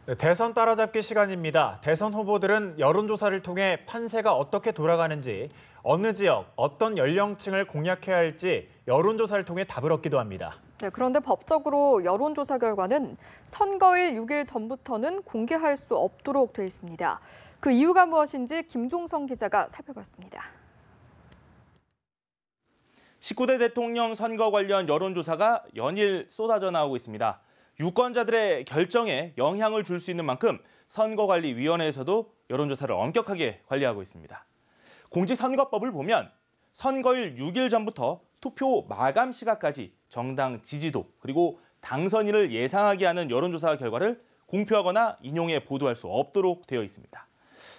네, 대선 따라잡기 시간입니다. 대선 후보들은 여론조사를 통해 판세가 어떻게 돌아가는지, 어느 지역, 어떤 연령층을 공략해야 할지 여론조사를 통해 답을 얻기도 합니다. 네, 그런데 법적으로 여론조사 결과는 선거일 6일 전부터는 공개할 수 없도록 돼 있습니다. 그 이유가 무엇인지 김종성 기자가 살펴봤습니다. 19대 대통령 선거 관련 여론조사가 연일 쏟아져 나오고 있습니다. 유권자들의 결정에 영향을 줄 수 있는 만큼 선거관리위원회에서도 여론조사를 엄격하게 관리하고 있습니다. 공직선거법을 보면 선거일 6일 전부터 투표 마감 시각까지 정당 지지도 그리고 당선인을 예상하게 하는 여론조사 결과를 공표하거나 인용해 보도할 수 없도록 되어 있습니다.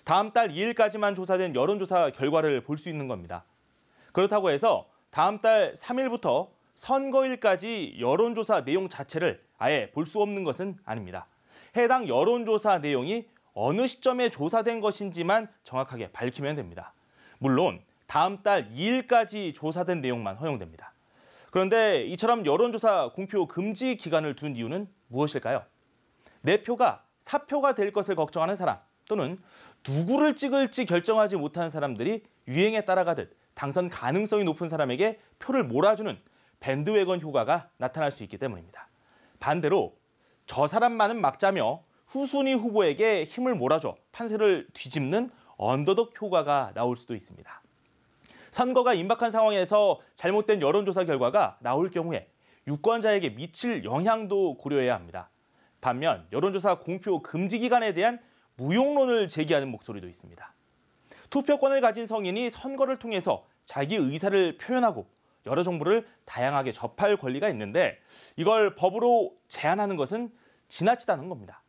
다음 달 2일까지만 조사된 여론조사 결과를 볼 수 있는 겁니다. 그렇다고 해서 다음 달 3일부터 선거일까지 여론조사 내용 자체를 아예 볼 수 없는 것은 아닙니다. 해당 여론조사 내용이 어느 시점에 조사된 것인지만 정확하게 밝히면 됩니다. 물론 다음 달 2일까지 조사된 내용만 허용됩니다. 그런데 이처럼 여론조사 공표 금지 기간을 둔 이유는 무엇일까요? 내 표가 사표가 될 것을 걱정하는 사람 또는 누구를 찍을지 결정하지 못하는 사람들이 유행에 따라가듯 당선 가능성이 높은 사람에게 표를 몰아주는 밴드웨건 효과가 나타날 수 있기 때문입니다. 반대로 저 사람만은 막자며 후순위 후보에게 힘을 몰아줘 판세를 뒤집는 언더독 효과가 나올 수도 있습니다. 선거가 임박한 상황에서 잘못된 여론조사 결과가 나올 경우에 유권자에게 미칠 영향도 고려해야 합니다. 반면 여론조사 공표 금지 기간에 대한 무용론을 제기하는 목소리도 있습니다. 투표권을 가진 성인이 선거를 통해서 자기 의사를 표현하고 여러 정보를 다양하게 접할 권리가 있는데 이걸 법으로 제한하는 것은 지나치다는 겁니다.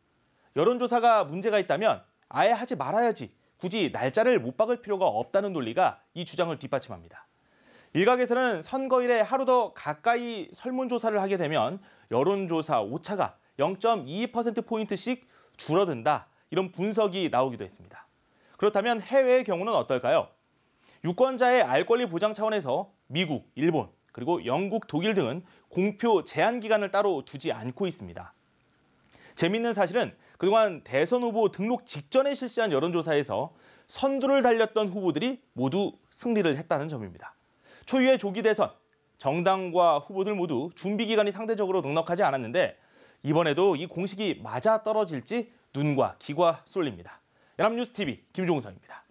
여론조사가 문제가 있다면 아예 하지 말아야지 굳이 날짜를 못 박을 필요가 없다는 논리가 이 주장을 뒷받침합니다. 일각에서는 선거일에 하루 더 가까이 설문조사를 하게 되면 여론조사 오차가 0.22%포인트씩 줄어든다 이런 분석이 나오기도 했습니다. 그렇다면 해외의 경우는 어떨까요? 유권자의 알 권리 보장 차원에서 미국, 일본, 그리고 영국, 독일 등은 공표 제한 기간을 따로 두지 않고 있습니다. 재미있는 사실은 그동안 대선 후보 등록 직전에 실시한 여론조사에서 선두를 달렸던 후보들이 모두 승리를 했다는 점입니다. 초유의 조기 대선, 정당과 후보들 모두 준비 기간이 상대적으로 넉넉하지 않았는데 이번에도 이 공식이 맞아떨어질지 눈과 귀가 쏠립니다. 연합뉴스TV 김종성입니다.